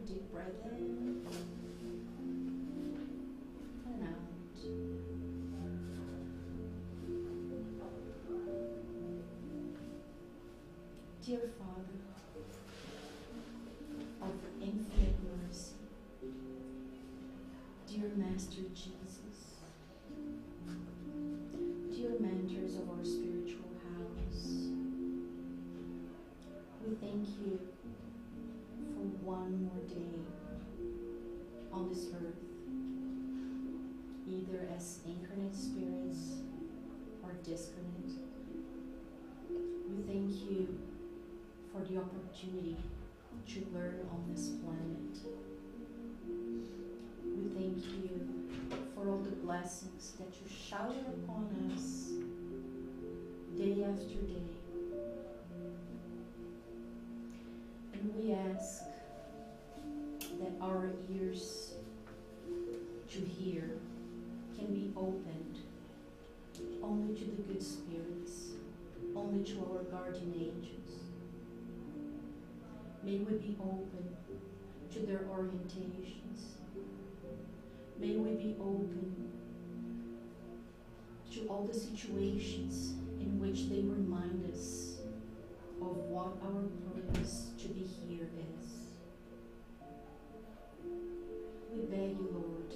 deep breath in and out. Dear Father of infinite mercy, dear Master Jesus, dear mentors of our spiritual house, we thank you for one more day on this earth, either as incarnate spirits or discarnate. We thank you for the opportunity to learn on this planet. We thank you for all the blessings that you shower upon us day after day. And we ask that our ears to hear can be opened only to the good spirits, only to our guardian angels. May we be open to their orientations. May we be open to all the situations in which they remind us of what our purpose to be here is. We beg you, Lord,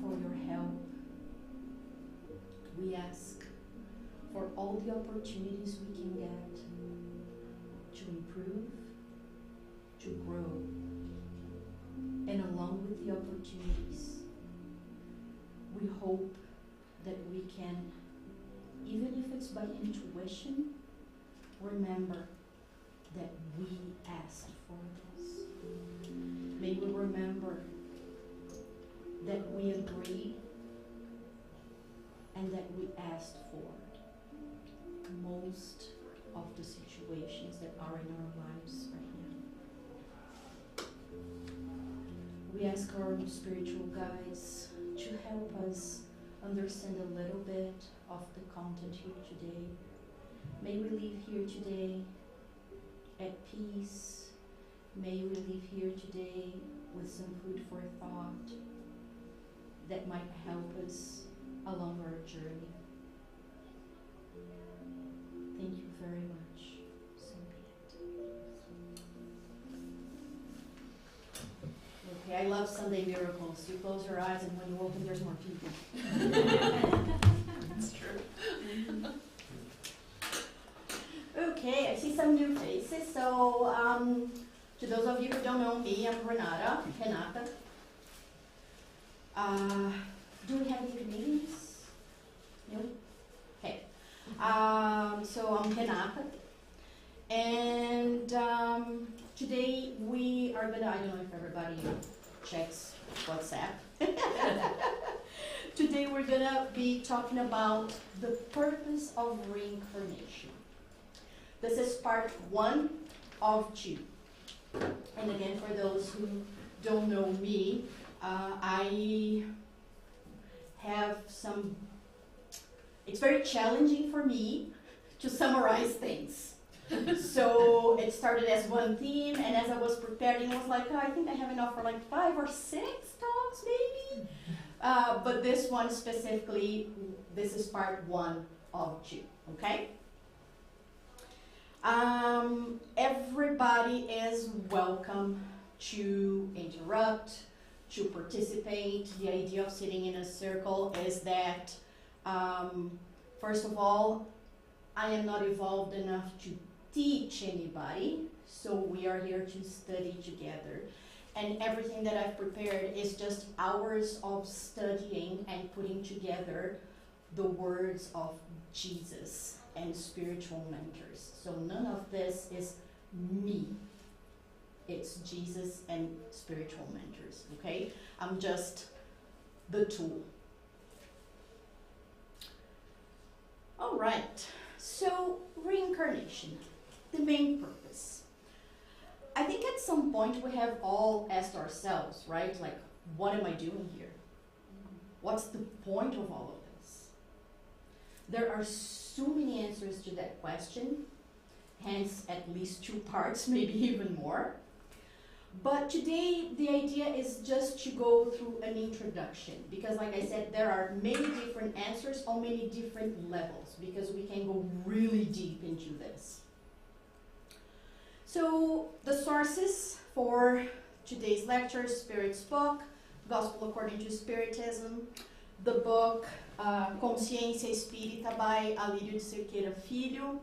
for your help. We ask for all the opportunities we can get to improve, to grow, and along with the opportunities, we hope that we can, even if it's by intuition, remember that we asked for this. May we remember that we agreed and that we asked for most of the situations that are in our lives right now. We ask our spiritual guides to help us understand a little bit of the content here today. May we leave here today at peace. May we leave here today with some food for thought that might help us along our journey. Thank you very much. So be it. Okay, I love Sunday miracles. You close your eyes and when you open, there's more people. That's true. Okay, I see some new faces. So, to those of you who don't know me, I'm Renata. Do we have any Canadians? No? Okay. So I'm Renata. And today we are gonna, I don't know if everybody checks WhatsApp. Today we're gonna be talking about the purpose of reincarnation. This is part 1 of 2. And again, for those who don't know me, I have some, it's very challenging for me to summarize things. So it started as one theme, and as I was preparing, I was like, oh, I think I have enough for like 5 or 6 talks maybe. But this one specifically, this is part 1 of 2, okay? Everybody is welcome to interrupt, to participate. The idea of sitting in a circle is that, first of all, I am not evolved enough to teach anybody, so we are here to study together. And everything that I've prepared is just hours of studying and putting together the words of Jesus and spiritual mentors. So none of this is me. It's Jesus and spiritual mentors, okay? I'm just the tool. All right, so reincarnation, the main purpose. I think at some point we have all asked ourselves, right? Like, what am I doing here? What's the point of all of this? There are so many answers to that question, hence at least 2 parts, maybe even more. But today, the idea is just to go through an introduction, because like I said, there are many different answers on many different levels, because we can go really deep into this. So, the sources for today's lecture: Spirit's book, Gospel According to Spiritism, the book Consciência Espírita by Alírio de Cerqueira Filho,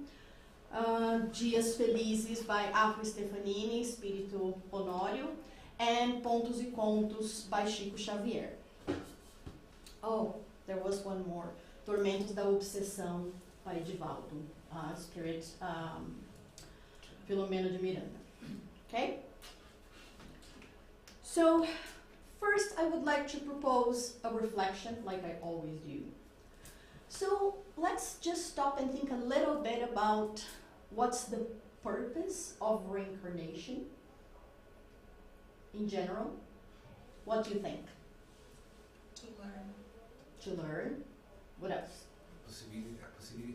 Dias Felizes by Afro Stefanini, Espírito Honório, and Pontos e Contos by Chico Xavier. Oh, there was one more. Tormentos da Obsessão by Edivaldo, Spirit, Filomeno de Miranda. Okay? So, first I would like to propose a reflection, like I always do. So, let's just stop and think a little bit about what's the purpose of reincarnation in general. What do you think? To learn. To learn. What else? Possibility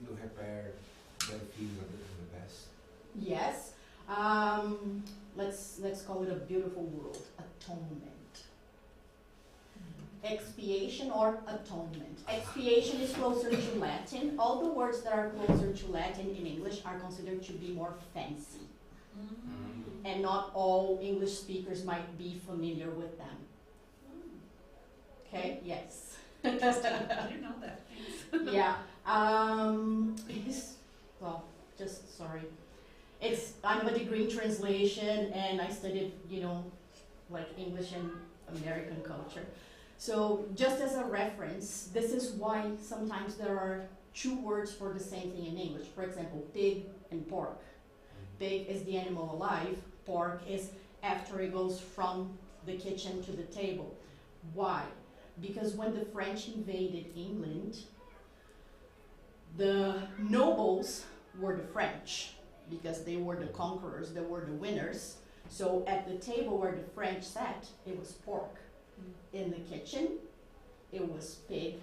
to repair bad feelings of the past. Yes. Let's call it a beautiful word. Atonement. Expiation or atonement. Expiation is closer to Latin. All the words that are closer to Latin in English are considered to be more fancy. And not all English speakers might be familiar with them. Okay? Yes. I didn't know that. Yeah. Well, just sorry. I'm a degree in translation, and I studied, like English and American culture. So just as a reference, this is why sometimes there are two words for the same thing in English. For example, pig and pork. Pig is the animal alive. Pork is after it goes from the kitchen to the table. Why? Because when the French invaded England, the nobles were the French, because they were the conquerors, they were the winners. So at the table where the French sat, it was pork. In the kitchen, it was pig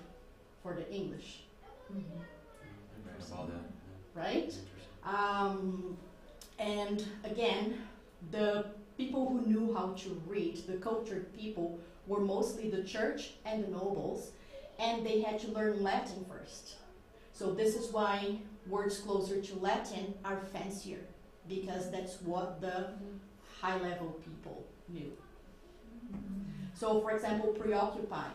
for the English. I saw that. Right? And again, the people who knew how to read, the cultured people, were mostly the church and the nobles, and they had to learn Latin first. So this is why words closer to Latin are fancier, because that's what the high-level people knew. So, for example, preoccupy.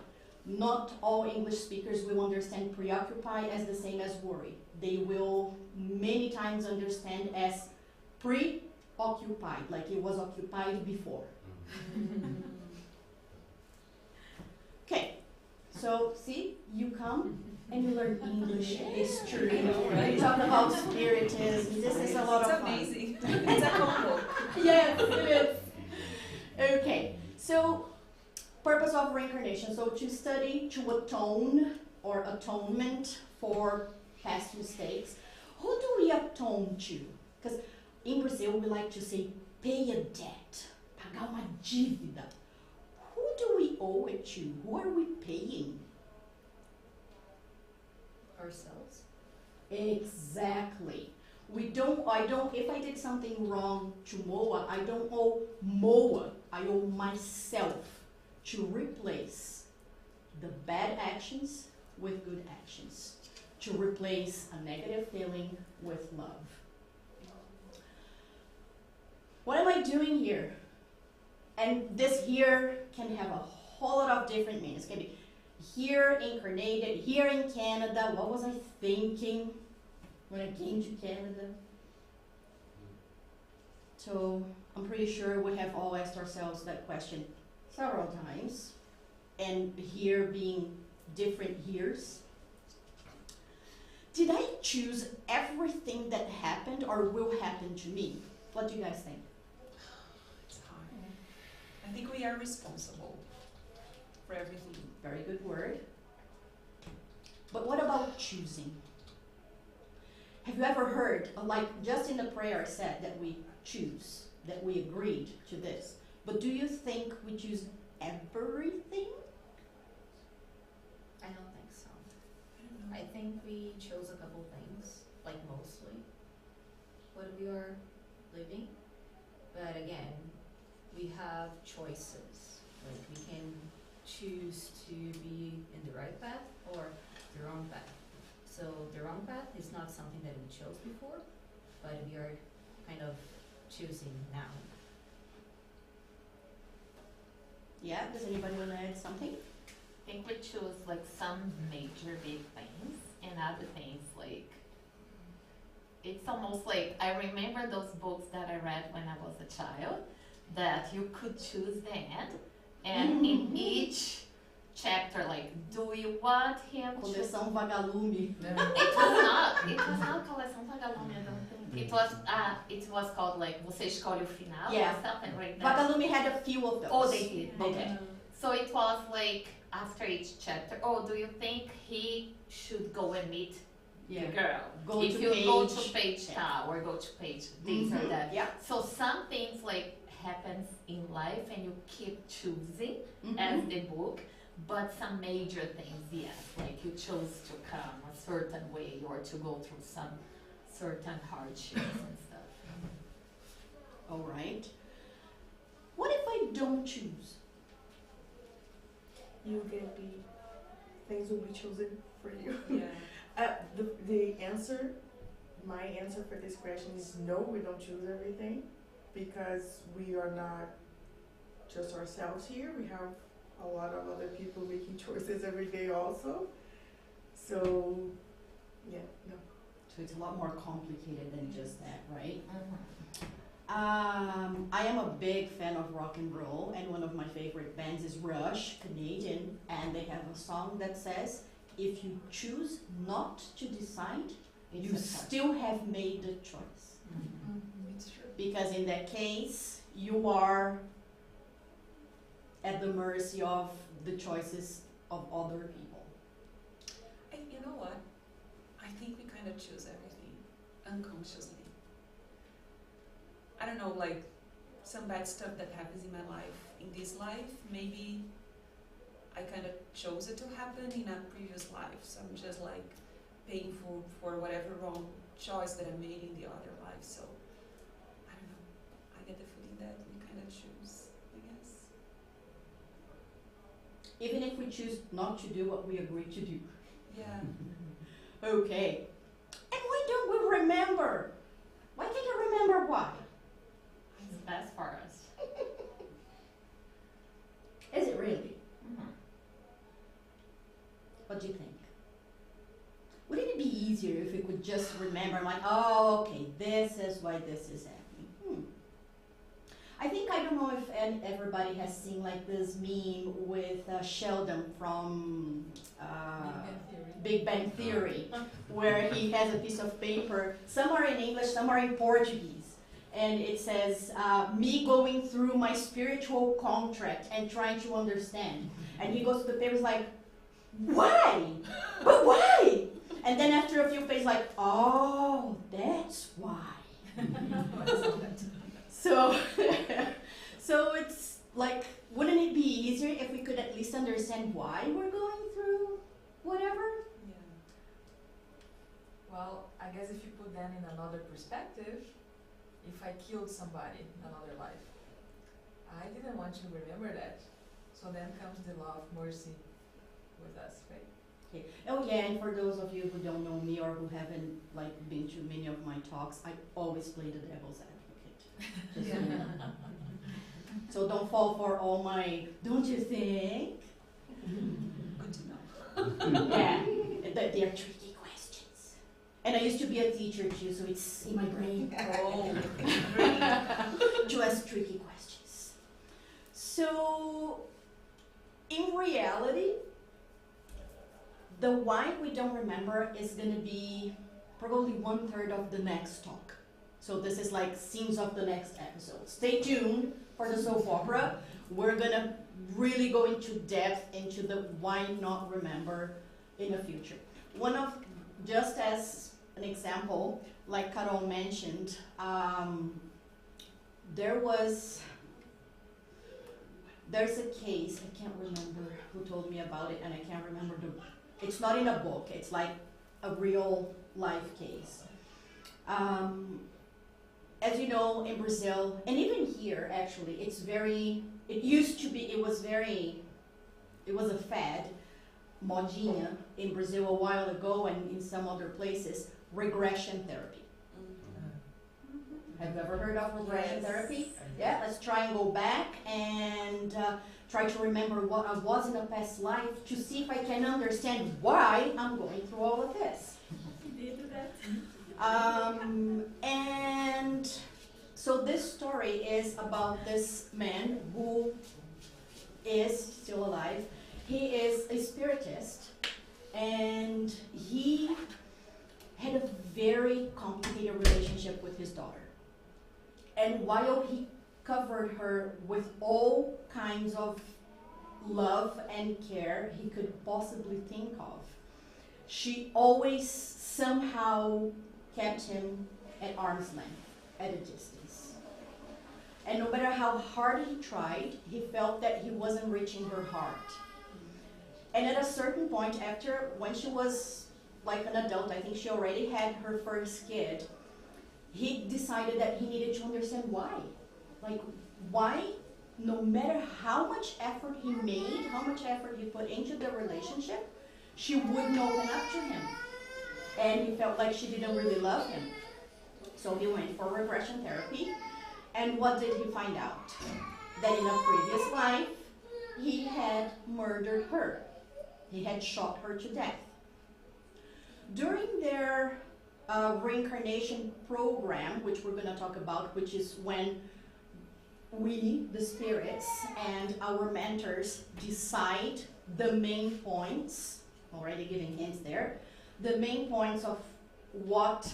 Not all English speakers will understand preoccupy as the same as worry. They will many times understand as preoccupied, like it was occupied before. Okay, so see, you come and you learn English history. You talk about Spiritism. This is a lot of fun. It's amazing. It's a combo. Yes, it is. Okay, so purpose of reincarnation. So to study, to atone or atonement for past mistakes. Who do we atone to? Because in Brazil we like to say pay a debt, pagar uma dívida. Who do we owe it to? Who are we paying? Ourselves. Exactly. If I did something wrong to Moa, I don't owe Moa, I owe myself to replace the bad actions with good actions, to replace a negative feeling with love. What am I doing here? And this here can have a whole lot of different meanings. It can be here incarnated, here in Canada. What was I thinking when I came to Canada? So I'm pretty sure we have all asked ourselves that question several times. And here being different years. Did I choose everything that happened or will happen to me? What do you guys think? It's hard. I think we are responsible for everything. Very good word. But what about choosing? Have you ever heard, like just in the prayer I said that we choose, that we agreed to this. But do you think we choose everything? I don't think so. I don't know. I think we chose a couple things, like mostly what we are living. But again, we have choices. Like we can choose to be in the right path or the wrong path. So the wrong path is not something that we chose before, but we are kind of choosing now. Yeah, does anybody want to add something? I think we choose like some major big things and other things like it's almost like I remember those books that I read when I was a child that you could choose the end and in each chapter like do you want him to Coleção Vagalume. it was not Coleção Vagalume, I don't think. It was called like Você Escolhe o Final Yeah. or something like that. Vagalume had a few of those. Oh, they did. They Okay. did. So it was like after each chapter, oh, do you think he should go and meet Yeah. the girl? Go if to you page. go to page Yeah. now or go to page this or Mhm. that. Yeah. So some things like happens in life and you keep choosing Mhm. as the book, but some major things, yes, like you chose to come a certain way or to go through some certain hardships and stuff. All right. What if I don't choose? You get the things will be chosen for you. Yeah. The answer, my answer for this question is no, we don't choose everything because we are not just ourselves here. We have a lot of other people making choices every day also. So, yeah, no. So it's a lot more complicated than just that, right? Mm-hmm. I am a big fan of rock and roll, and one of my favorite bands is Rush, Canadian, and they have a song that says, if you choose not to decide, It's you a choice. still have made the choice. Mm-hmm. It's true. Because in that case, you are at the mercy of the choices of other people. And you know what? I think we kind of choose everything unconsciously. I don't know, like some bad stuff that happens in my life, in this life, maybe I kind of chose it to happen in a previous life. So I'm just like paying for whatever wrong choice that I made in the other life. So I don't know. I get the feeling that we kind of choose, I guess. Even if we choose not to do what we agreed to do. Yeah. Okay. And why don't we remember? Why can't I remember why? It's best for us. Is it really? Mm-hmm. What do you think? Wouldn't it be easier if we could just remember, like, oh, okay, this is why this is happening? I think, I don't know if everybody has seen like this meme with Sheldon from Big Bang Theory, where he has a piece of paper, some are in English, some are in Portuguese, and it says, me going through my spiritual contract and trying to understand. And he goes to the papers like, why? But why? And then after a few pages like, oh, that's why. So, so it's like, wouldn't it be easier if we could at least understand why we're going through whatever? Yeah. Well, I guess if you put them in another perspective, if I killed somebody in another life, I didn't want to remember that. So then comes the law of mercy with us, right? Okay. Oh yeah, and for those of you who don't know me or who haven't like been to many of my talks, I always play the devil's advocate. Just so you know. So don't fall for all my, don't you think? Good to know. Yeah, they are tricky questions. And I used to be a teacher too, so it's in my brain. Oh. To ask tricky questions. So, in reality, the why we don't remember is going to be probably 1/3 of the next talk. So this is like scenes of the next episode. Stay tuned for the soap opera. We're going to really go into depth into the why not remember in the future. One of, just as an example, like Carol mentioned, there's a case, I can't remember who told me about it, and I can't remember it's not in a book, it's like a real life case. as you know, in Brazil, and even here actually, it was a fad, modinha, in Brazil a while ago and in some other places, regression therapy. Have you ever heard of regression therapy? Yeah, let's try and go back and try to remember what I was in a past life to see if I can understand why I'm going through all of this. Do you do that? And so this story is about this man who is still alive. He is a spiritist, and he had a very complicated relationship with his daughter. And while he covered her with all kinds of love and care he could possibly think of, she always somehow kept him at arm's length, at a distance. And no matter how hard he tried, he felt that he wasn't reaching her heart. And at a certain point, after, when she was like an adult, I think she already had her first kid, he decided that he needed to understand why. Like, why, no matter how much effort he made, how much effort he put into the relationship, she wouldn't open up to him. And he felt like she didn't really love him. So he went for regression therapy. And what did he find out? That in a previous life, he had murdered her. He had shot her to death. During their reincarnation program, which we're going to talk about, which is when we, the spirits, and our mentors decide the main points, already giving hints there, the main points of what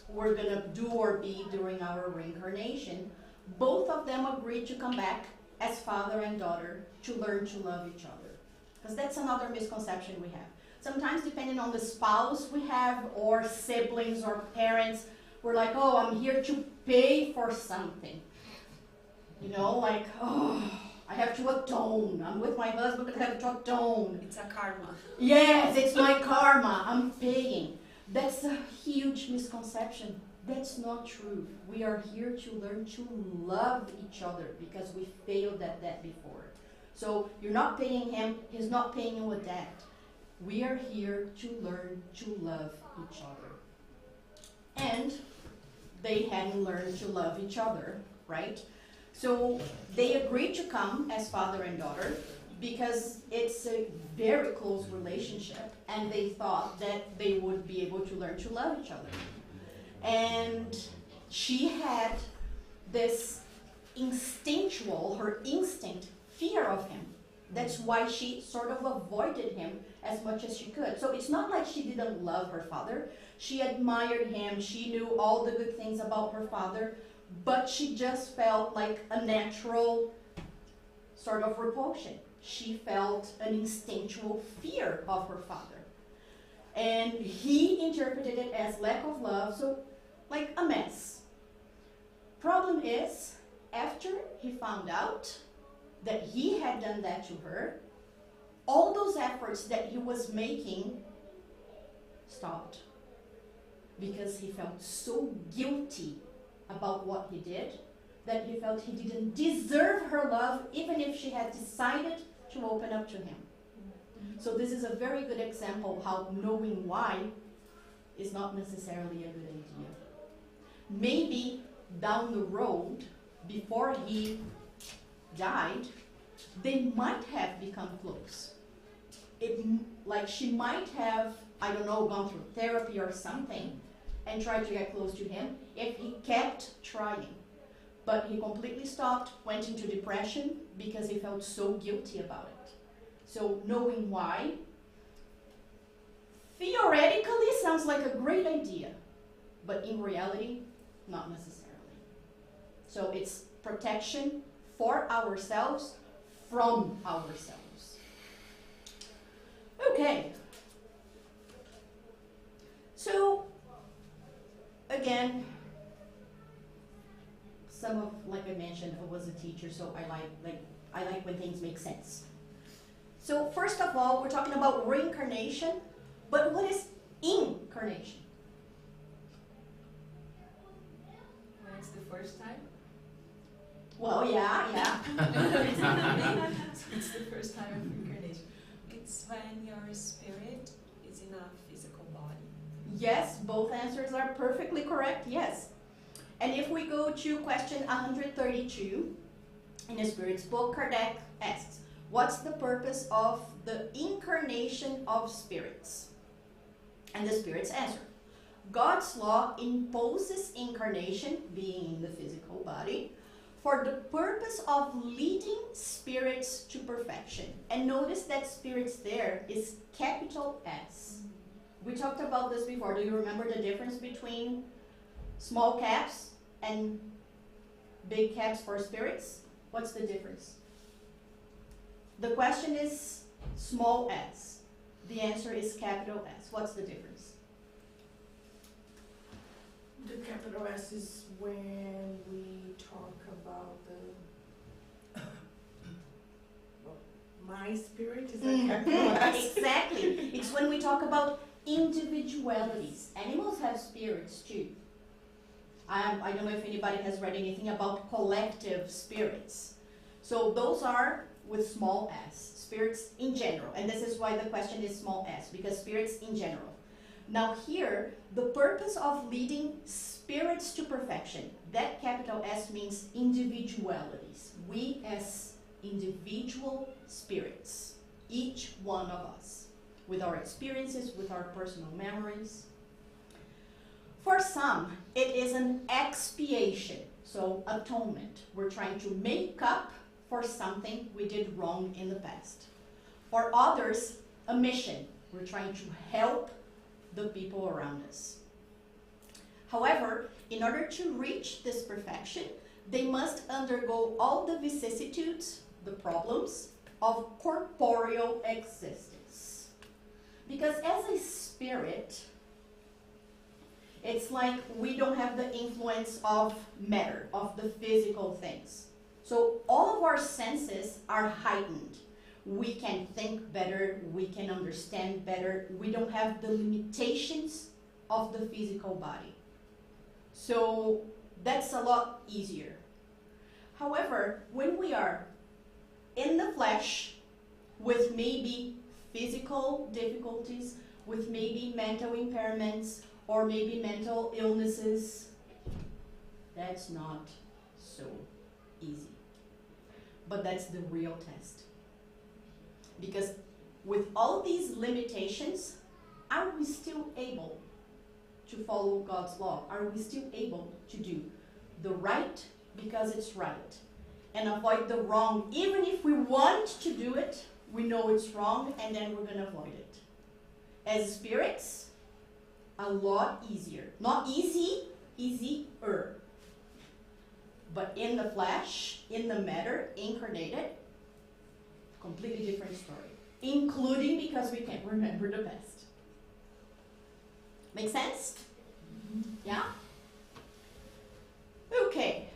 we're going to do or be during our reincarnation, both of them agreed to come back as father and daughter to learn to love each other. Because that's another misconception we have. Sometimes depending on the spouse we have, or siblings or parents, we're like, oh, I'm here to pay for something. You know, like, oh, I have to atone. I'm with my husband, but I have to atone. It's a karma. Yes, it's my karma. I'm paying. That's a huge misconception. That's not true. We are here to learn to love each other because we failed at that before. So you're not paying him, he's not paying you with that. We are here to learn to love each other. And they hadn't learned to love each other, right? So they agreed to come as father and daughter because it's a very close relationship, and they thought that they would be able to learn to love each other. And she had this instinctual, her instinct, fear of him. That's why she sort of avoided him as much as she could. So it's not like she didn't love her father. She admired him. She knew all the good things about her father, but she just felt like a natural sort of repulsion. She felt an instinctual fear of her father. And he interpreted it as lack of love, so like a mess. Problem is, after he found out that he had done that to her, all those efforts that he was making stopped because he felt so guilty about what he did that he felt he didn't deserve her love even if she had decided to open up to him. So this is a very good example of how knowing why is not necessarily a good idea. Maybe down the road, before he died, they might have become close. Like she might have, I don't know, gone through therapy or something and tried to get close to him if he kept trying. But he completely stopped, went into depression because he felt so guilty about it. So knowing why, theoretically sounds like a great idea, but in reality, not necessarily. So it's protection for ourselves, from ourselves. Okay. So, again, some of, like I mentioned, I was a teacher, so I like when things make sense. So first of all, we're talking about reincarnation, but what is incarnation? When it's first time. Well, yeah. So it's the first time of reincarnation. It's when your spirit is in a physical body. Yes, both answers are perfectly correct, yes. And if we go to question 132, in the Spirit's book, Kardec asks, what's the purpose of the incarnation of spirits? And the spirits answer, God's law imposes incarnation, being in the physical body, for the purpose of leading spirits to perfection. And notice that spirits there is capital S. We talked about this before. Do you remember the difference between small caps and big caps for spirits? What's the difference? The question is small s. The answer is capital S. What's the difference? The capital S is when we talk about the my spirit is a capital S. Exactly. It's when we talk about individualities. Animals have spirits too. I don't know if anybody has read anything about collective spirits. So those are with small s, spirits in general. And this is why the question is small s, because spirits in general. Now here, the purpose of leading spirits to perfection, that capital S means individualities. We as individual spirits, each one of us, with our experiences, with our personal memories. For some, it is an expiation, so atonement. We're trying to make up for something we did wrong in the past. For others, a mission. We're trying to help the people around us. However, in order to reach this perfection, they must undergo all the vicissitudes, the problems of corporeal existence. Because as a spirit, it's like we don't have the influence of matter, of the physical things. So all of our senses are heightened. We can think better, we can understand better. We don't have the limitations of the physical body. So that's a lot easier. However, when we are in the flesh with maybe physical difficulties, with maybe mental impairments, or maybe mental illnesses, that's not so easy. But that's the real test. Because with all these limitations, are we still able to follow God's law? Are we still able to do the right because it's right and avoid the wrong? Even if we want to do it, we know it's wrong and then we're going to avoid it. As spirits, a lot easier. Not easy, easier. But in the flesh, in the matter, incarnated, completely different story. Including because we can't remember the past. Make sense? Yeah? Okay.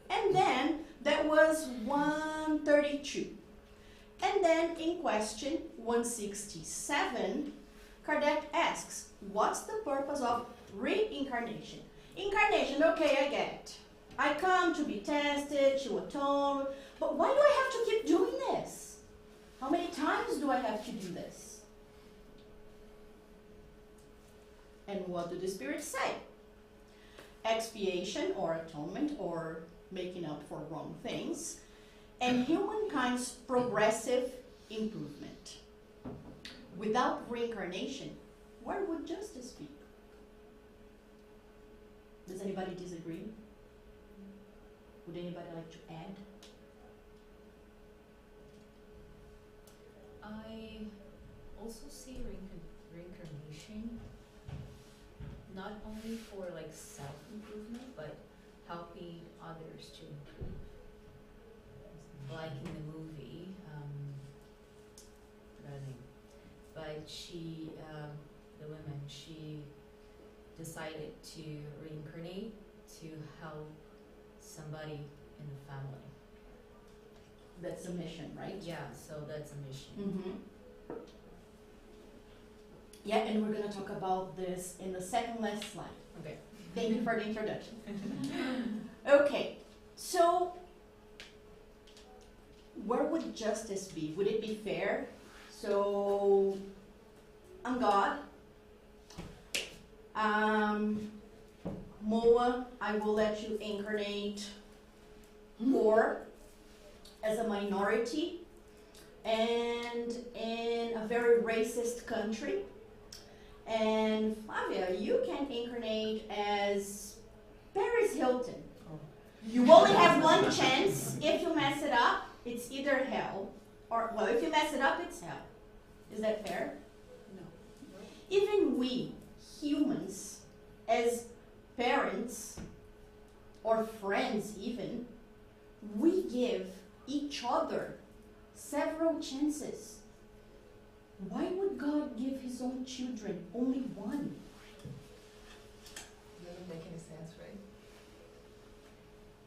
And then that was 132. And then in question 167, Kardec asks, what's the purpose of reincarnation? Incarnation, okay, I get it. I come to be tested, to atone, but why do I have to keep doing this? How many times do I have to do this? And what do the spirits say? Expiation or atonement or making up for wrong things, and humankind's progressive improvement. Without reincarnation, where would justice be? Does anybody disagree? Would anybody like to add? I also see reincarnation not only for like self-improvement, but helping others to improve. Like in the movie, I forgot her name, but she, the woman, she decided to reincarnate to help somebody in the family. That's a mission, right? Yeah, so that's a mission. Mm-hmm. Yeah, and we're going to talk about this in the second last slide. Okay. Thank you for the introduction. Okay, so where would justice be? Would it be fair? So, I'm God. Moa, I will let you incarnate more as a minority and in a very racist country. And Flavia, you can incarnate as Paris Hilton. You only have one chance. If you mess it up, it's either hell or, well, if you mess it up, it's hell. Is that fair? No. Even we, humans, as parents or friends even, we give each other several chances. Why would God give his own children only one? Doesn't make any sense, right?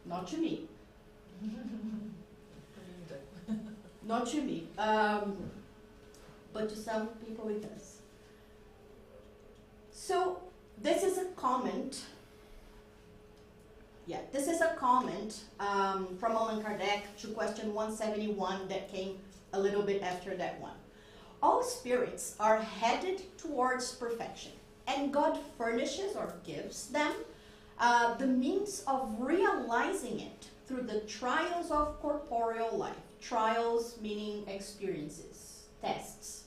Not to me. For me either. Not to me. But to some people it does. So this is a comment. Yeah, this is a comment from Allan Kardec to question 171 that came a little bit after that one. All spirits are headed towards perfection, and God furnishes or gives them the means of realizing it through the trials of corporeal life. Trials meaning experiences, tests.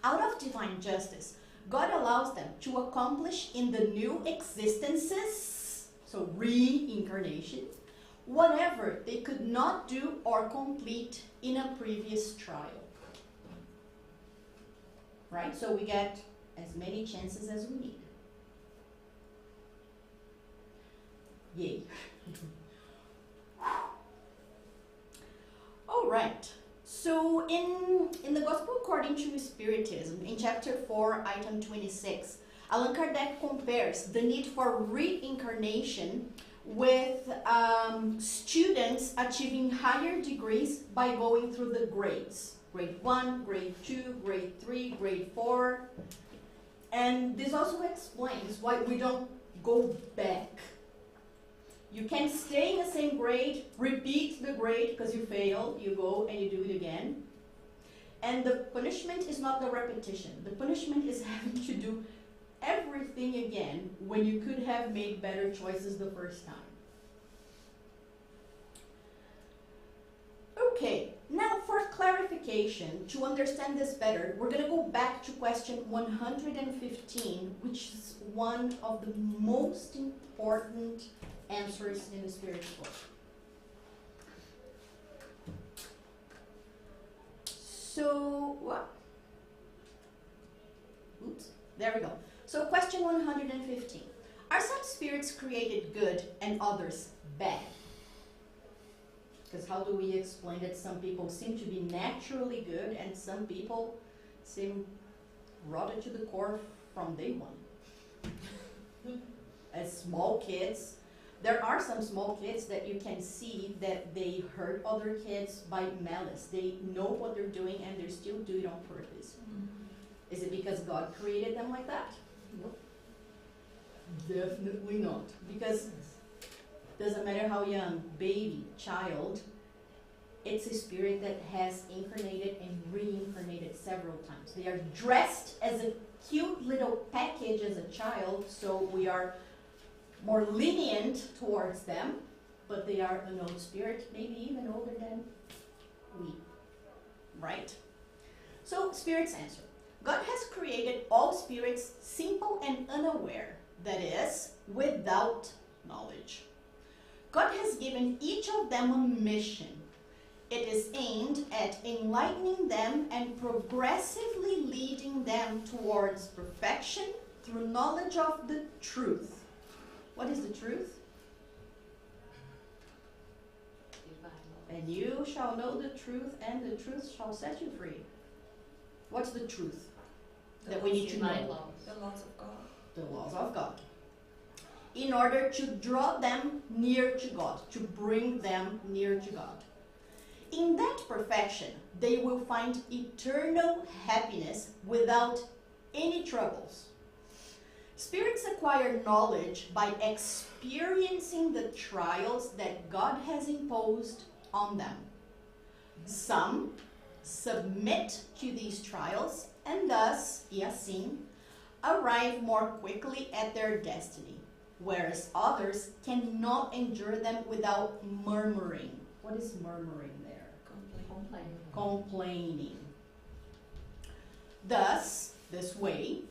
Out of divine justice, God allows them to accomplish in the new existences, so reincarnation, whatever they could not do or complete in a previous trial. Right? So we get as many chances as we need. Yay. All right. So in the Gospel according to Spiritism, in chapter 4, item 26, Allan Kardec compares the need for reincarnation with students achieving higher degrees by going through the grades. Grade 1, grade 2, grade 3, grade 4. And this also explains why we don't go back. You can stay in the same grade, repeat the grade because you failed, you go and you do it again. And the punishment is not the repetition. The punishment is having to do everything again when you could have made better choices the first time. Okay, now for clarification, to understand this better, we're going to go back to question 115, which is one of the most important answers in the Spirit's book. So, what? Oops, there we go. So question 115. Are some spirits created good and others bad? Because how do we explain that some people seem to be naturally good and some people seem rotten to the core from day one? As small kids, there are some small kids that you can see that they hurt other kids by malice. They know what they're doing and they still do it on purpose. Is it because God created them like that? Nope. Definitely not. Because doesn't matter how young, baby, child, it's a spirit that has incarnated and reincarnated several times. They are dressed as a cute little package as a child, so we are more lenient towards them, but they are an old spirit, maybe even older than we, right? So, Spirit's answer. God has created all spirits simple and unaware, that is, without knowledge. God has given each of them a mission. It is aimed at enlightening them and progressively leading them towards perfection through knowledge of the truth. What is the truth? And you shall know the truth, and the truth shall set you free. What's the truth that we need to know? The laws of God. The laws of God. In order to draw them near to God, to bring them near to God. In that perfection, they will find eternal happiness without any troubles. Spirits acquire knowledge by experiencing the trials that God has imposed on them. Some submit to these trials and thus, e assim, arrive more quickly at their destiny, whereas others cannot endure them without murmuring. What is murmuring there? Complaining. Thus, this way,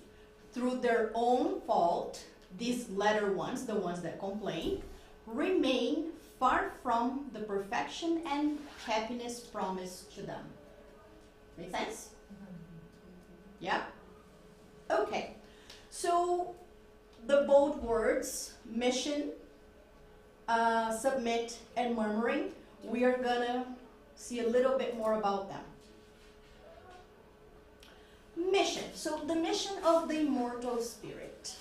through their own fault, these latter ones, the ones that complain, remain far from the perfection and happiness promised to them. Make sense? Yeah? Okay. So, the bold words, mission, submit, and murmuring, we are gonna see a little bit more about them. Mission. So the mission of the immortal spirit,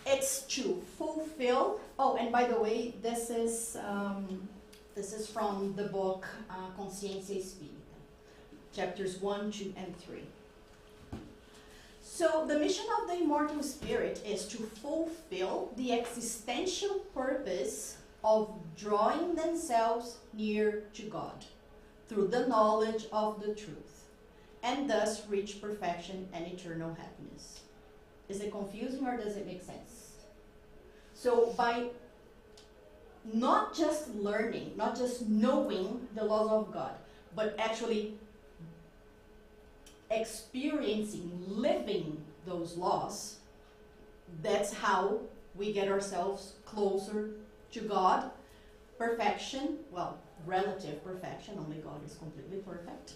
it's to fulfill. Oh, and by the way, this is from the book Consciência Espírita, chapters 1, 2, and 3. So the mission of the immortal spirit is to fulfill the existential purpose of drawing themselves near to God through the knowledge of the truth, and thus reach perfection and eternal happiness. Is it confusing or does it make sense? So by not just learning, not just knowing the laws of God, but actually experiencing, living those laws, that's how we get ourselves closer to God. Perfection, well, relative perfection, only God is completely perfect,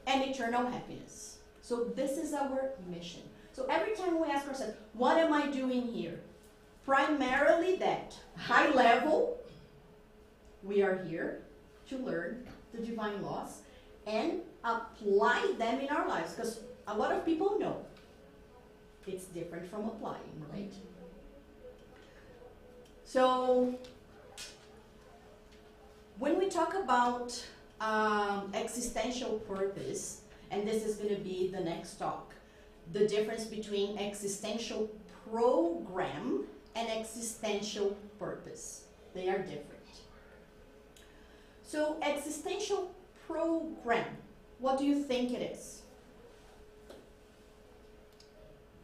and eternal happiness. So this is our mission. So every time we ask ourselves, what am I doing here? Primarily that, high level, we are here to learn the divine laws and apply them in our lives. Because a lot of people know it's different from applying, right? So when we talk about existential purpose, and this is going to be the next talk, the difference between existential program and existential purpose. They are different. So existential program, what do you think it is?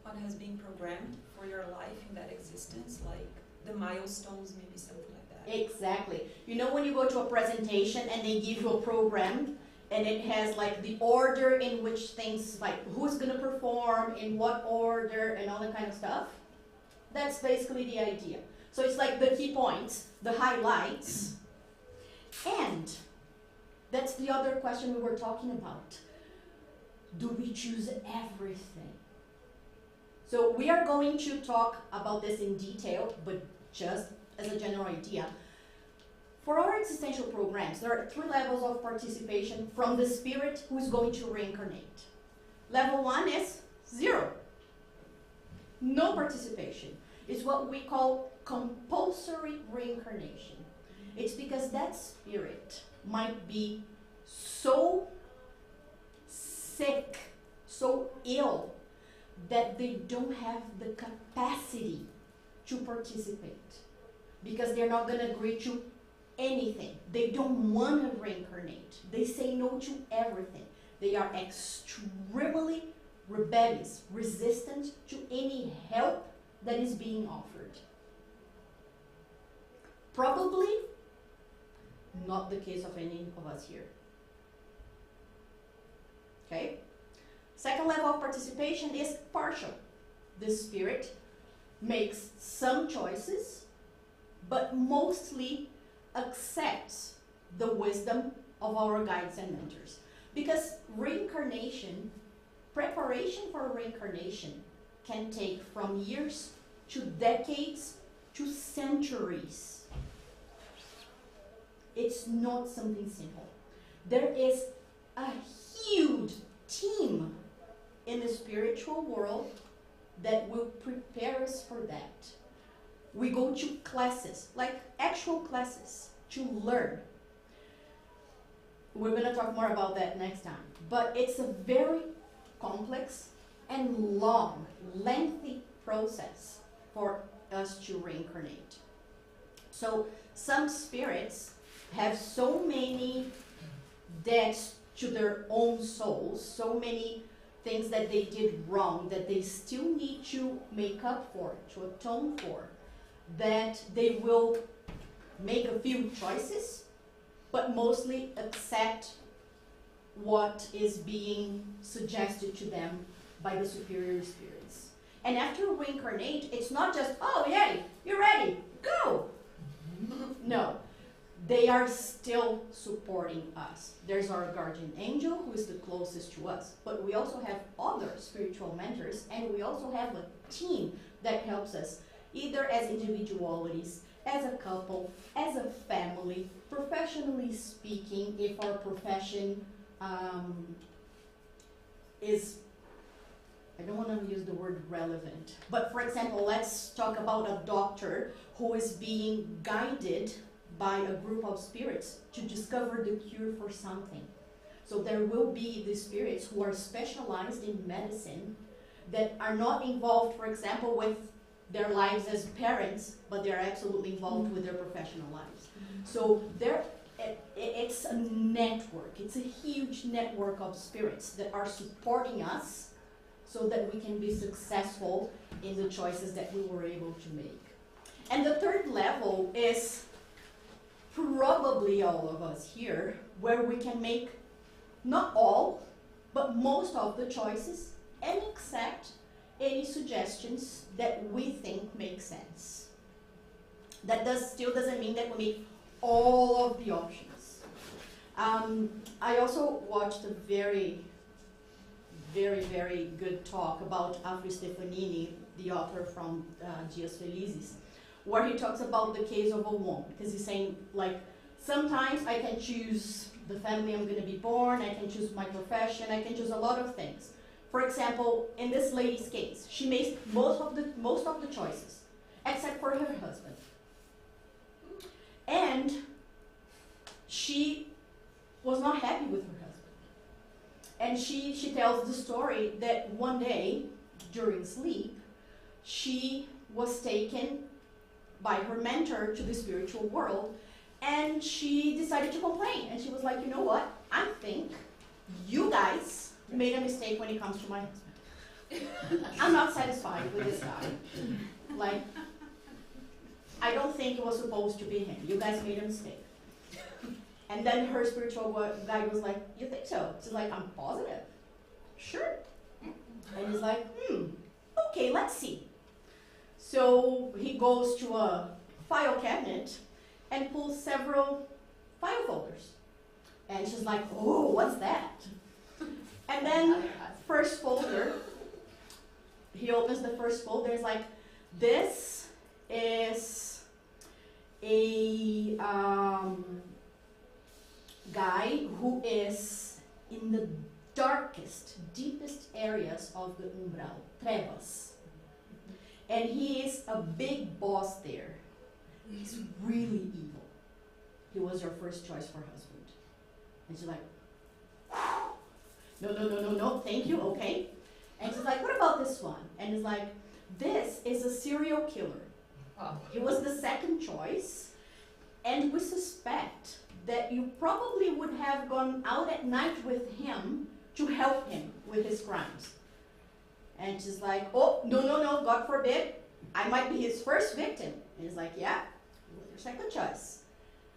What has been programmed for your life in that existence, like the milestones, maybe something like that. Exactly. You know when you go to a presentation and they give you a program and it has like the order in which things, like who's going to perform, in what order, and all that kind of stuff? That's basically the idea. So it's like the key points, the highlights, and that's the other question we were talking about. Do we choose everything? So we are going to talk about this in detail, but just as a general idea. For our existential programs, there are 3 levels of participation from the spirit who is going to reincarnate. Level 1 is 0. No participation. It's what we call compulsory reincarnation. It's because that spirit might be so sick, so ill, that they don't have the capacity to participate. Because they're not going to agree to anything. They don't want to reincarnate. They say no to everything. They are extremely rebellious, resistant to any help that is being offered. Probably not the case of any of us here. Okay? Second level of participation is partial. The spirit makes some choices, but mostly accepts the wisdom of our guides and mentors. Because reincarnation, preparation for reincarnation, can take from years to decades to centuries. It's not something simple. There is a huge team in the spiritual world that will prepare us for that. We go to classes, like actual classes, to learn. We're going to talk more about that next time. But it's a very complex and long, lengthy process for us to reincarnate. So some spirits have so many debts to their own souls, so many things that they did wrong that they still need to make up for, to atone for, that they will make a few choices, but mostly accept what is being suggested to them by the superior spirits. And after reincarnate, it's not just, oh yay, you're ready, go! No, they are still supporting us. There's our guardian angel who is the closest to us, but we also have other spiritual mentors, and we also have a team that helps us, either as individualities, as a couple, as a family, professionally speaking, if our profession is, I don't want to use the word relevant, but for example, let's talk about a doctor who is being guided by a group of spirits to discover the cure for something. So there will be the spirits who are specialized in medicine that are not involved, for example, with their lives as parents, but they're absolutely involved with their professional lives. So it's a network, it's a huge network of spirits that are supporting us so that we can be successful in the choices that we were able to make. And the third level is probably all of us here, where we can make not all, but most of the choices and accept any suggestions that we think make sense. That still doesn't mean that we make all of the options. I also watched a very, very, very good talk about Afro Stefanini, the author from Dias Felizes, where he talks about the case of a woman, because he's saying, like, sometimes I can choose the family I'm going to be born, I can choose my profession, I can choose a lot of things. For example, in this lady's case, she made most of the choices, except for her husband. And she was not happy with her husband. And she tells the story that one day, during sleep, she was taken by her mentor to the spiritual world, and she decided to complain. And she was like, you know what? I think you guys made a mistake when it comes to my husband. I'm not satisfied with this guy. Like, I don't think it was supposed to be him. You guys made a mistake. And then her spiritual guide was like, you think so? She's like, I'm positive. Sure. And he's like, okay, let's see. So he goes to a file cabinet and pulls several file folders. And she's like, oh, what's that? And then first folder, he opens the first folder, it's like, this is a guy who is in the darkest, deepest areas of the umbral, trevas. And he is a big boss there. He's really evil. He was your first choice for husband. And she's like, no, thank you, okay. And she's like, what about this one? And he's like, this is a serial killer. He was the second choice, and we suspect that you probably would have gone out at night with him to help him with his crimes. And she's like, oh, no, God forbid, I might be his first victim. And he's like, yeah, you were your second choice.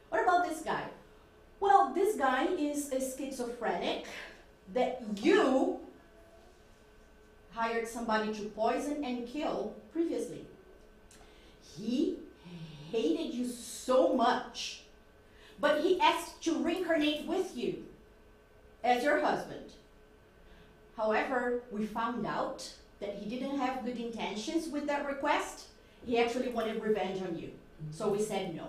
What about this guy? Well, this guy is a schizophrenic that you hired somebody to poison and kill previously. He hated you so much, but he asked to reincarnate with you as your husband. However, we found out that he didn't have good intentions with that request. He actually wanted revenge on you. So we said no.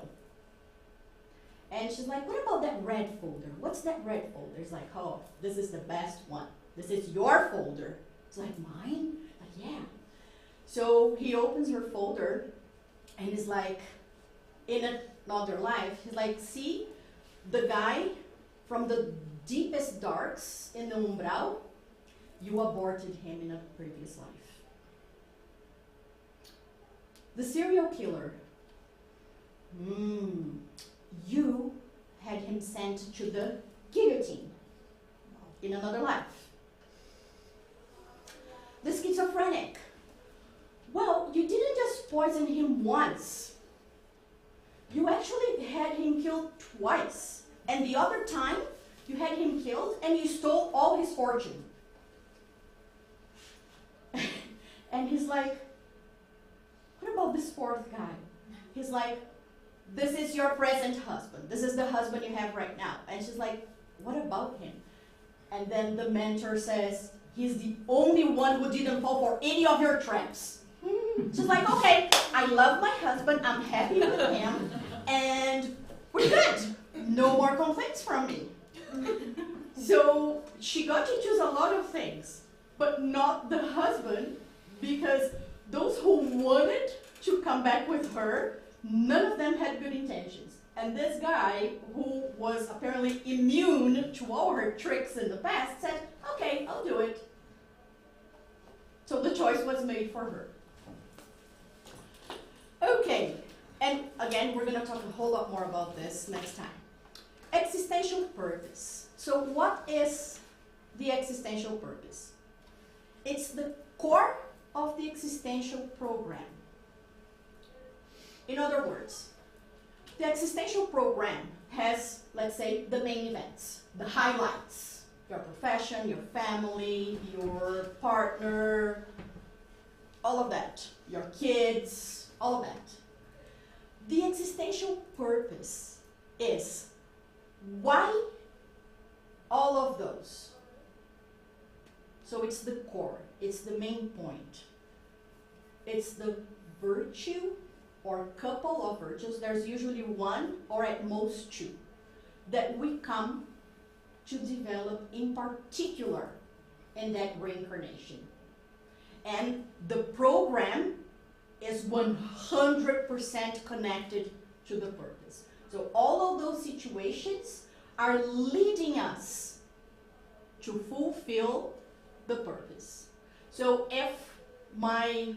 And she's like, what about that red folder? What's that red folder? It's like, oh, this is the best one. This is your folder. It's like, mine? Like, yeah. So he opens her folder and is like, in another life, he's like, see, the guy from the deepest darks in the umbral, you aborted him in a previous life. the serial killer, you had him sent to the guillotine in another life. The schizophrenic, well, you didn't just poison him once. You actually had him killed twice. And the other time, you had him killed and you stole all his fortune. And he's like, what about this fourth guy? He's like, this is your present husband. This is the husband you have right now. And she's like, what about him? And then the mentor says, he's the only one who didn't fall for any of your traps. She's like, okay, I love my husband, I'm happy with him, and we're good. No more complaints from me. So she got to choose a lot of things, but not the husband, because those who wanted to come back with her, none of them had good intentions. And this guy, who was apparently immune to all her tricks in the past, said, okay, I'll do it. So the choice was made for her. Okay, and again, we're going to talk a whole lot more about this next time. Existential purpose. So what is the existential purpose? It's the core of the existential program. In other words, the existential program has, let's say, the main events, the highlights, your profession, your family, your partner, all of that, your kids, all of that. The existential purpose is why all of those. So it's the core, it's the main point. It's the virtue or couple of virtues, there's usually one or at most two, that we come to develop in particular in that reincarnation. And the program is 100% connected to the purpose. So all of those situations are leading us to fulfill the purpose. So if my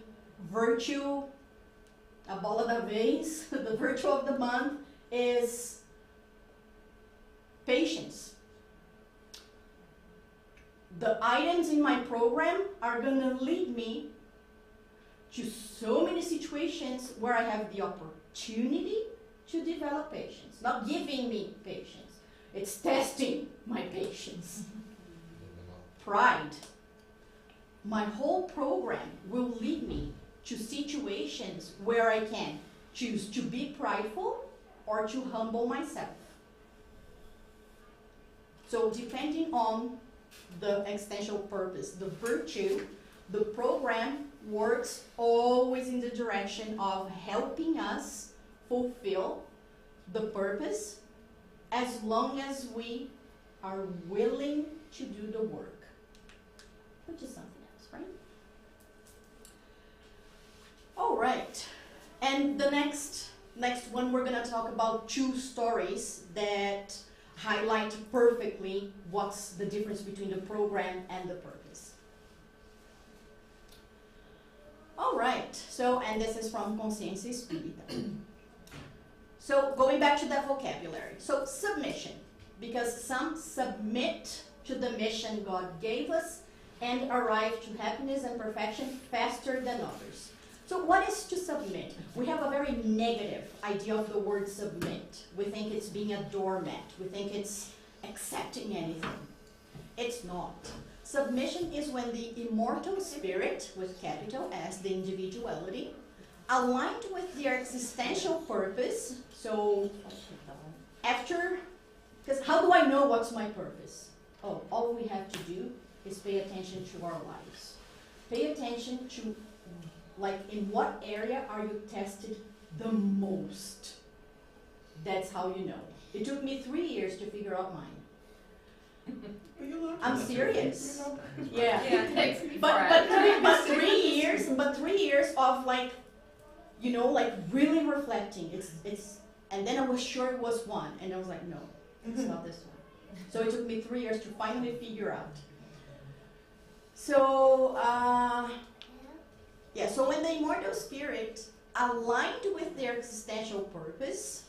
virtue, a bola da vez, the virtue of the month is patience, the items in my program are going to lead me to so many situations where I have the opportunity to develop patience. Not giving me patience, it's testing my patience. Pride. My whole program will lead me to situations where I can choose to be prideful or to humble myself. So depending on the existential purpose, the virtue, the program works always in the direction of helping us fulfill the purpose as long as we are willing to do the work, which is something else, right? All right, and the next one we're going to talk about two stories that highlight perfectly what's the difference between the program and the purpose. All right, so, and this is from Consciência Espírita. So going back to that vocabulary, so submission, because some submit to the mission God gave us and arrive to happiness and perfection faster than others. So what is to submit? We have a very negative idea of the word submit. We think it's being a doormat. We think it's accepting anything. It's not. Submission is when the immortal spirit, with capital S, the individuality, aligned with their existential purpose. So after, because how do I know what's my purpose? Oh, all we have to do is pay attention to our lives. Pay attention to, like, in what area are you tested the most? That's how you know. It took me 3 years to figure out mine. I'm serious. Yeah. But 3 years of, like, you know, like really reflecting. It's and then I was sure it was one, and I was like, no, it's not this one. So it took me 3 years to finally figure out. So yeah, so when the immortal spirit aligned with their existential purpose,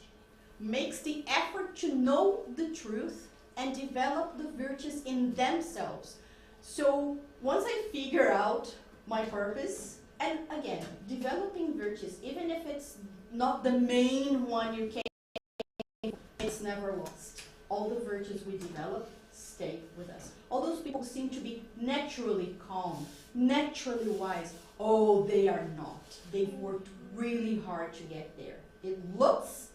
makes the effort to know the truth and develop the virtues in themselves. So once I figure out my purpose, and again, developing virtues, even if it's not the main one you can, it's never lost. All the virtues we develop stay with us. All those people who seem to be naturally calm, naturally wise, oh, they are not. They've worked really hard to get there. It looks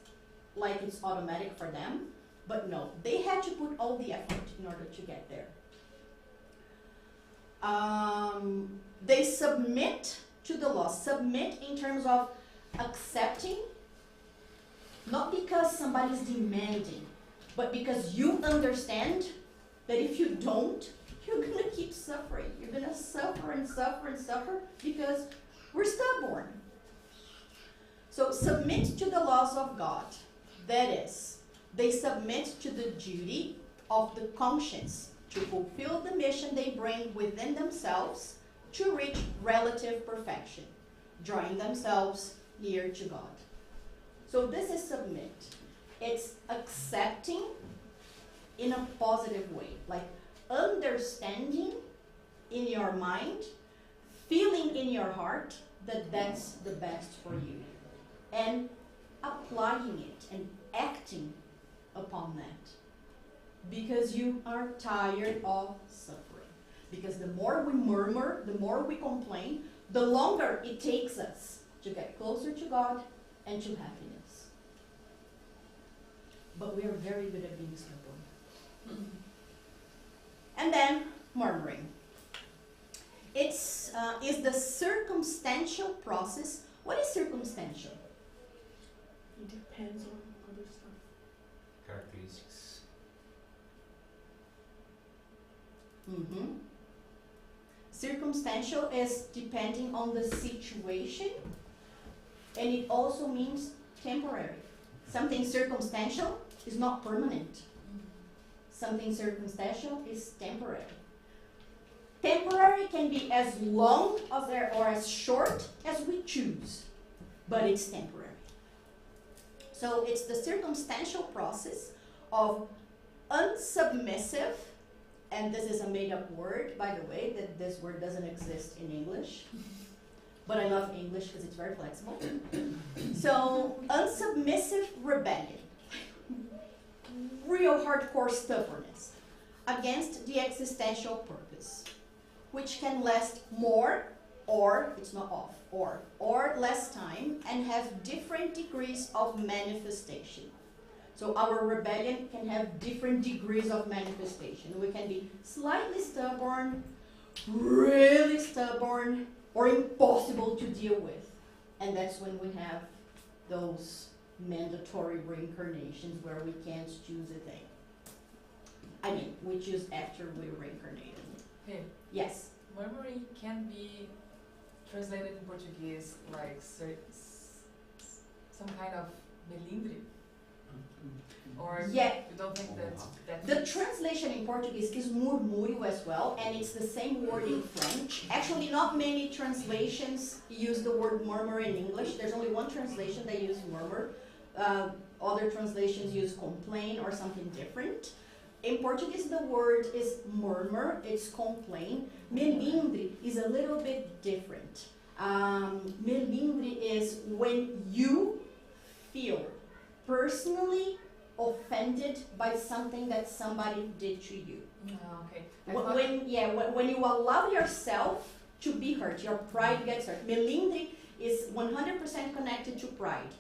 like it's automatic for them, but no, they had to put all the effort in order to get there. They submit to the law. Submit in terms of accepting, not because somebody's demanding, but because you understand that if you don't, you're going to keep suffering. You're going to suffer and suffer and suffer because we're stubborn. So submit to the laws of God. That is, they submit to the duty of the conscience to fulfill the mission they bring within themselves to reach relative perfection, drawing themselves near to God. So this is submit. It's accepting in a positive way, like understanding in your mind, feeling in your heart that that's the best for you, and applying it and acting upon that, because you are tired of suffering. Because the more we murmur, the more we complain, the longer it takes us to get closer to God and to happiness. But we are very good at being stubborn. And then murmuring. It's is the circumstantial process. What is circumstantial? It depends on other stuff. Characteristics. Circumstantial is depending on the situation, and it also means temporary. Something circumstantial is not permanent. Something circumstantial is temporary. Temporary can be as long as there or as short as we choose, but it's temporary. So it's the circumstantial process of unsubmissive, and this is a made-up word, by the way, that this word doesn't exist in English, but I love English because it's very flexible. So unsubmissive rebellion, real hardcore stubbornness against the existential purpose, which can last more, or it's not off, or less time, and have different degrees of manifestation. So our rebellion can have different degrees of manifestation. We can be slightly stubborn, really stubborn, or impossible to deal with. And that's when we have those mandatory reincarnations where we can't choose a thing. I mean, we choose after we're reincarnated. Okay. Yes? Murmuring can be translated in Portuguese like some kind of melindre. Or Yeah. you don't think that The translation in Portuguese is murmúrio as well, and it's the same word in French. Actually, not many translations use the word murmur in English. There's only one translation that uses murmur. Other translations use complain or something different. In Portuguese, the word is murmur, it's complain. Melindre is a little bit different. Melindre is when you feel personally offended by something that somebody did to you. okay. When you allow yourself to be hurt, your pride gets hurt. Melindre is 100% connected to pride.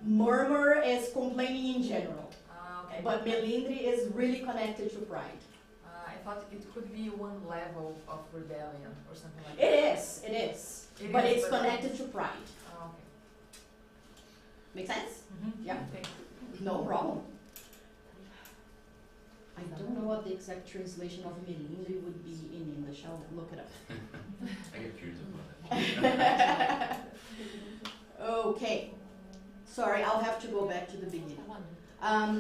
Murmur is complaining in general. Okay. But melindre is really connected to pride. I thought it could be one level of rebellion or something like that. It is. But it's connected to pride. Okay. Make sense? Mm-hmm. Yeah. Okay. No problem. I don't know what the exact translation of melindre would be in English. I'll look it up. I get curious about it. Okay. Sorry, I'll have to go back to the beginning.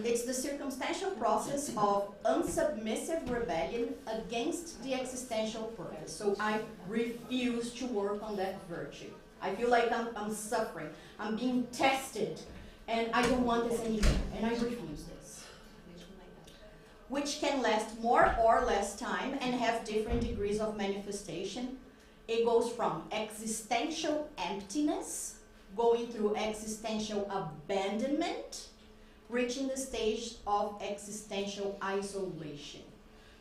It's the circumstantial process of unsubmissive rebellion against the existential purpose. So I refuse to work on that virtue. I feel like I'm suffering. I'm being tested, and I don't want this anymore, and I refuse this. Which can last more or less time and have different degrees of manifestation. It goes from existential emptiness, going through existential abandonment, reaching the stage of existential isolation.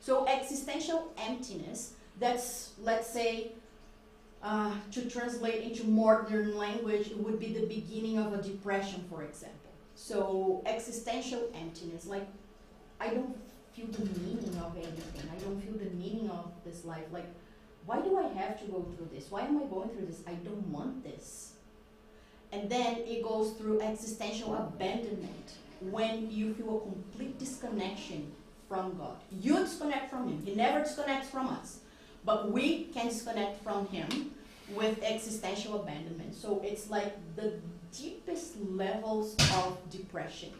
So existential emptiness, that's, let's say, to translate into modern language, it would be the beginning of a depression, for example. So existential emptiness, like, I don't feel the meaning of anything. I don't feel the meaning of this life. Like, why do I have to go through this? Why am I going through this? I don't want this. And then it goes through existential abandonment, when you feel a complete disconnection from God. You disconnect from Him. He never disconnects from us. But we can disconnect from Him with existential abandonment. So it's like the deepest levels of depression,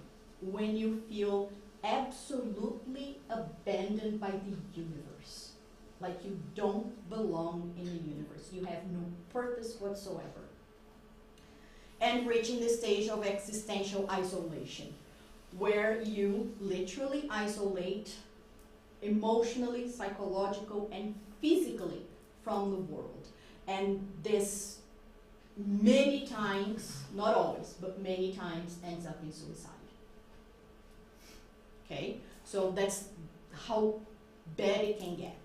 when you feel absolutely abandoned by the universe. Like you don't belong in the universe. You have no purpose whatsoever. And reaching the stage of existential isolation, where you literally isolate emotionally, psychological, and physically from the world. And this many times, not always, but many times ends up in suicide. Okay, so that's how bad it can get.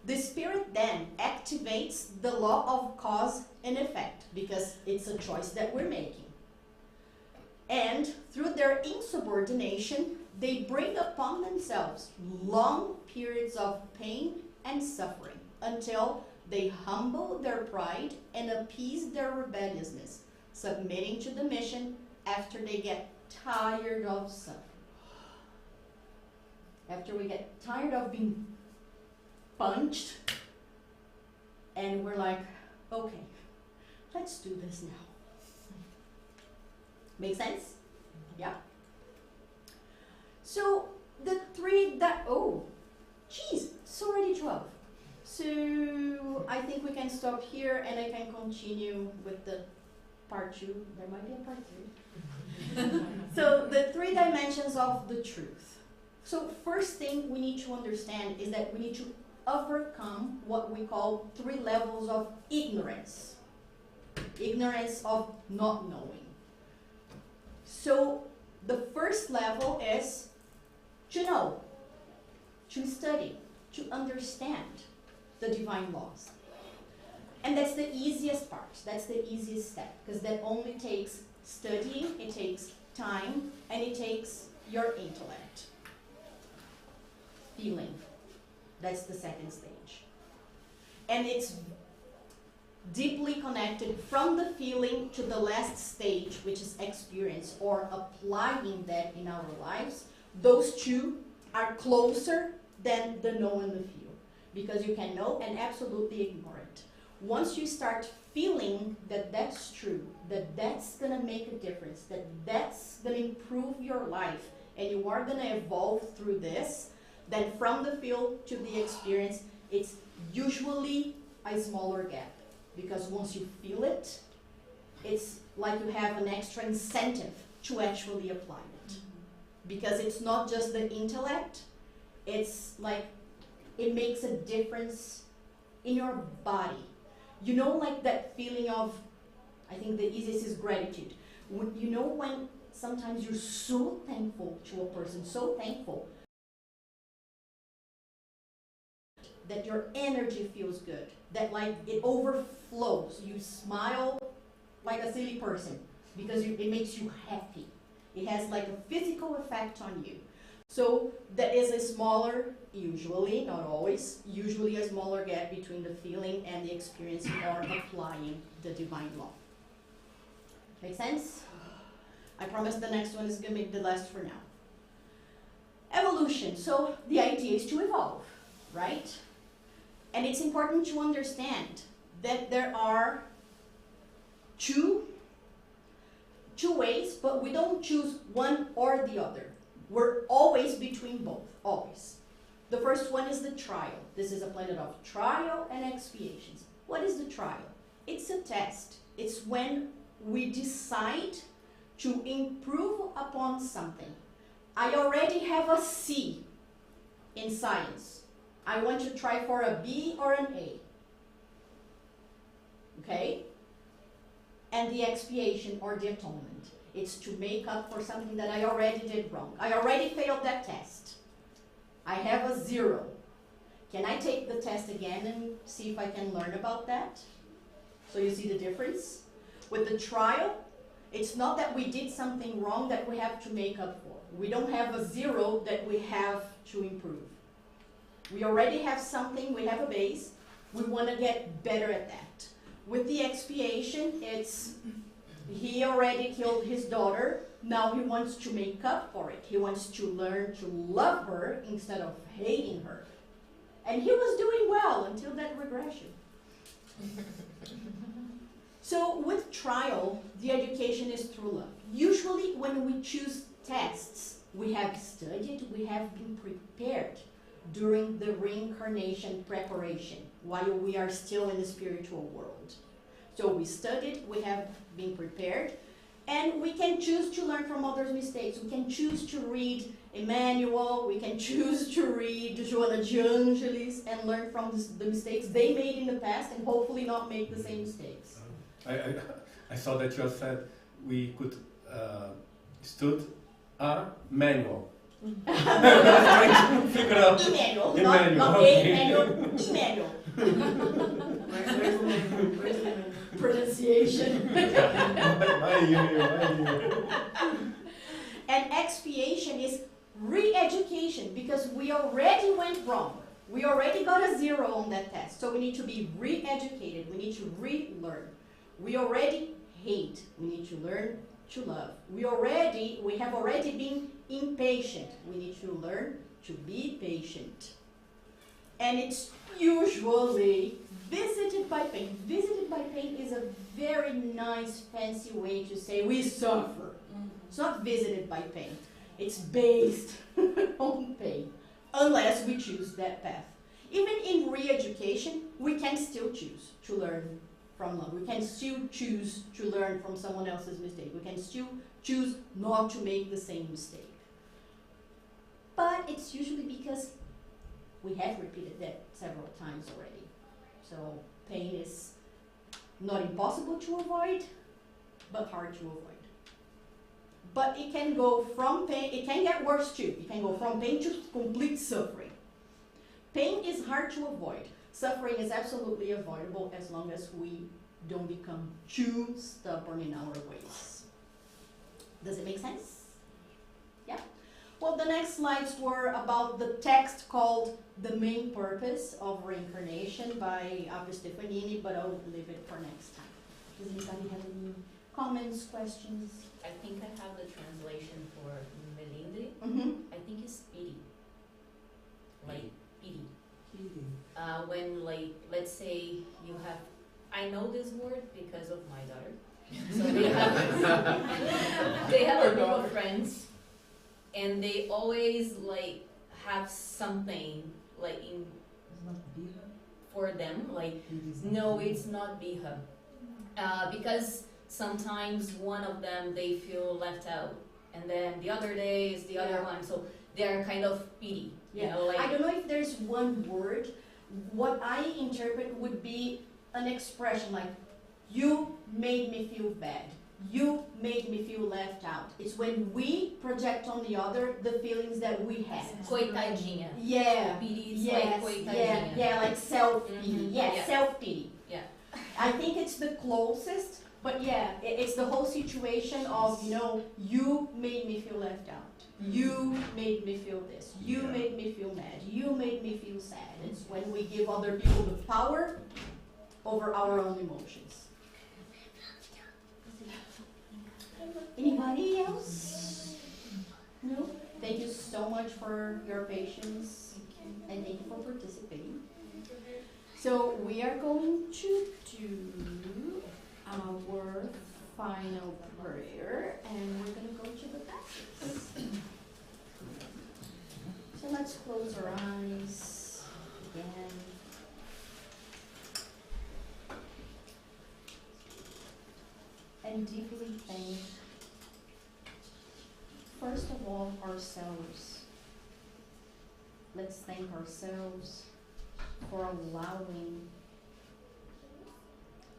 The spirit then activates the law of cause and effect, because it's a choice that we're making. And through their insubordination, they bring upon themselves long periods of pain and suffering until they humble their pride and appease their rebelliousness, submitting to the mission after they get tired of suffering. After we get tired of being punched, and we're like, okay, let's do this now. Make sense? Yeah. So the three that, oh, geez, it's already 12. So I think we can stop here, and I can continue with the part 2. There might be a part 3. So the 3 dimensions of the truth. So first thing we need to understand is that we need to overcome what we call 3 levels of ignorance. Ignorance of not knowing. So the first level is to know, to study, to understand the divine laws. And that's the easiest part. That's the easiest step, because that only takes studying, it takes time, and it takes your intellect. Feeling. That's the second stage. And it's deeply connected from the feeling to the last stage, which is experience, or applying that in our lives. Those 2 are closer than the know and the feel, because you can know and absolutely ignore it. Once you start feeling that that's true, that that's going to make a difference, that that's going to improve your life, and you are going to evolve through this, then from the feel to the experience, it's usually a smaller gap. Because once you feel it, it's like you have an extra incentive to actually apply it. Because it's not just the intellect, it's like it makes a difference in your body. You know, like that feeling of, I think the easiest is gratitude. You know, when sometimes you're so thankful to a person, so thankful, that your energy feels good, that like it overflows. You smile like a silly person because it makes you happy. It has like a physical effect on you. So there is a smaller, usually, not always, usually a smaller gap between the feeling and the experience or applying the divine law. Make sense? I promise the next one is going to be the last for now. Evolution. So the idea is to evolve, right? And it's important to understand that there are two ways, but we don't choose one or the other. We're always between both, always. The first one is the trial. This is a planet of trial and expiations. What is the trial? It's a test. It's when we decide to improve upon something. I already have a C in science. I want to try for a B or an A. Okay? And the expiation or the atonement. It's to make up for something that I already did wrong. I already failed that test. I have a 0. Can I take the test again and see if I can learn about that? So you see the difference? With the trial, it's not that we did something wrong that we have to make up for. We don't have a 0 that we have to improve. We already have something, we have a base. We want to get better at that. With the expiation, it's he already killed his daughter. Now he wants to make up for it. He wants to learn to love her instead of hating her. And he was doing well until that regression. So with trial, the education is through love. Usually when we choose tests, we have studied, we have been prepared during the reincarnation preparation while we are still in the spiritual world. So we studied, we have been prepared, and we can choose to learn from others' mistakes. We can choose to read Emmanuel, we can choose to read Joana de Angelis and learn from the mistakes they made in the past and hopefully not make the same mistakes. I saw that you said we could stud a manual. Trying to figure out. Emmanuel, Emmanuel, not okay. Emmanuel, Emmanuel. Where's the menu? Where's the menu? Pronunciation. my ear. And expiation is re-education because we already went wrong. We already got a 0 on that test. So we need to be re-educated. We need to relearn. We already hate. We need to learn to love. We have already been impatient. We need to learn to be patient. And it's usually visited by pain. Visited by pain is a very nice, fancy way to say we suffer. It's not visited by pain. It's based on pain, unless we choose that path. Even in re-education, we can still choose to learn from love. We can still choose to learn from someone else's mistake. We can still choose not to make the same mistake. But it's usually because we have repeated that several times already. So pain is not impossible to avoid, but hard to avoid. But it can go from pain, it can get worse too. It can go from pain to complete suffering. Pain is hard to avoid. Suffering is absolutely avoidable as long as we don't become too stubborn in our ways. Does it make sense? Yeah? Well, the next slides were about the text called The Main Purpose of Reincarnation by Ave Stefanini, but I'll leave it for next time. Does anybody have any comments, questions? I think I have the translation for Melinde. Mm-hmm. I think it's pity. Like pity. Eating. When like, let's say you have, I know this word because of my daughter. So they have a group of friends, and they always like have something like in for them. Like, no, it's not biha, because sometimes one of them they feel left out, and then the other day is the other one. So they're kind of pity. You know, like, I don't know if there's one word. What I interpret would be an expression like, you made me feel bad. You made me feel left out. It's when we project on the other the feelings that we have. coitadinha. Yeah. Pity is Yes, like coitadinha. yeah, like self-pity. Mhm, Yeah, yeah. self-pity. Yeah. I think it's the closest, but yeah, it's the whole situation of, you know, you made me feel left out. You made me feel this. You made me feel mad. You made me feel sad. It's when we give other people the power over our own emotions. Anybody else? No? Thank you so much for your patience and thank you for participating. So we are going to do our final prayer and we're going to go to the passages. So let's close our eyes again. and deeply thank, first of all, ourselves. Let's thank ourselves for allowing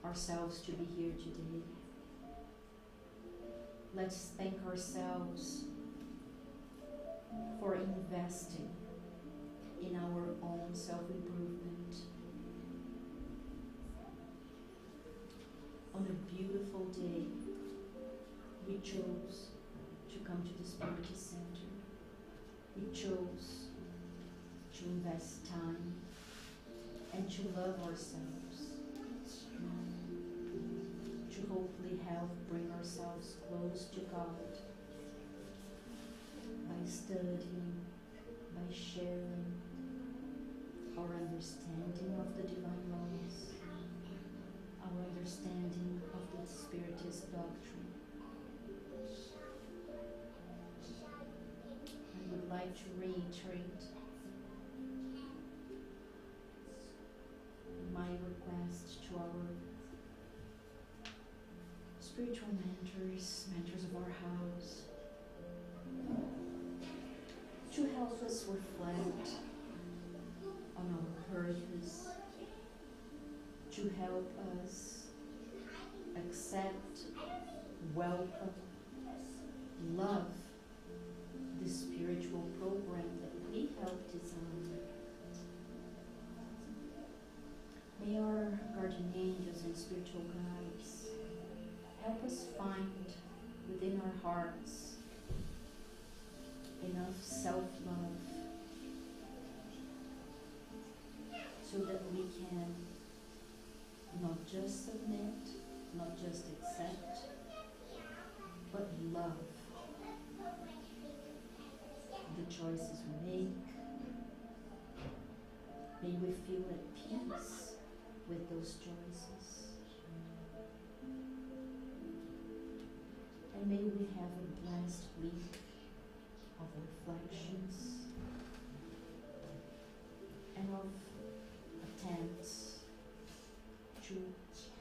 ourselves to be here today. Let's thank ourselves for investing in our own self-improvement. On a beautiful day, we chose to come to the Spiritist Center. We chose to invest time and to love ourselves, to hopefully help bring ourselves close to God by studying, by sharing our understanding of the divine laws, our understanding of the Spiritist doctrine. I would like to reiterate my request to our spiritual mentors, mentors of our house, to help us reflect on our purpose, to help us accept, welcome, love the spiritual program that we helped design. May our guardian angels and spiritual guides help us find within our hearts enough self-love so that we can not just submit, not just accept, but love the choices we make. May we feel at peace with those choices. And may we have a blessed week of reflections and of attempts to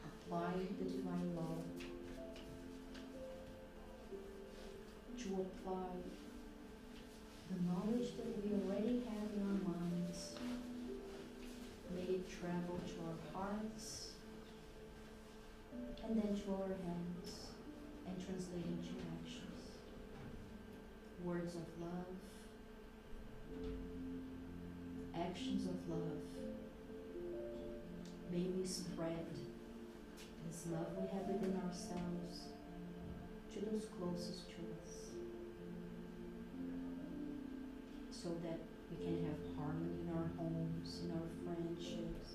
apply the divine law, to apply the knowledge that we already have in our minds. May it travel to our hearts and then to our hands and translate into actions. Words of love, actions of love. May we spread this love we have within ourselves to those closest to us, so that we can have harmony in our homes, in our friendships,